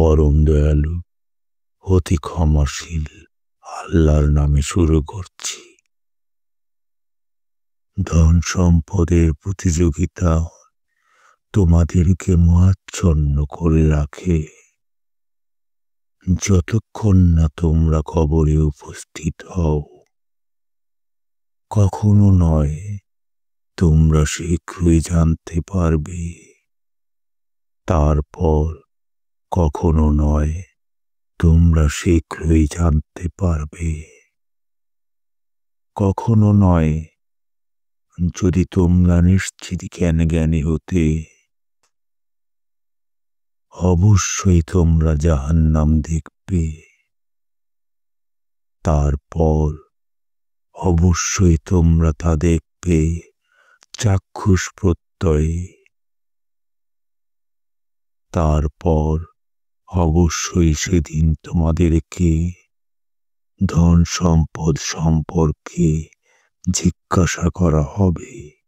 পরম দয়ালু, অতি ক্ষমাশীল আল্লাহর নামে শুরু করছি। ধন সম্পদের প্রতিযোগিতা তোমাদেরকে মোহাচ্ছন্ন করে রাখে। যতক্ষণ না তোমরা কবরে উপস্থিত হও, কখনো নয় তোমরা শীঘ্রই জানতে পারবে। তারপর কখনো নয় তোমরা শীঘ্রই জানতে পারবে। কখনো নয়, যদি তোমরা নিশ্চিত জ্ঞানী হতে, অবশ্যই তোমরা জাহান্নাম দেখবে। তারপর অবশ্যই তোমরা তা দেখবে চাক্ষুষ প্রত্যয়ে। তারপর অবশ্যই সেদিন তোমাদেরকে ধন সম্পদ সম্পর্কে জিজ্ঞাসা করা হবে।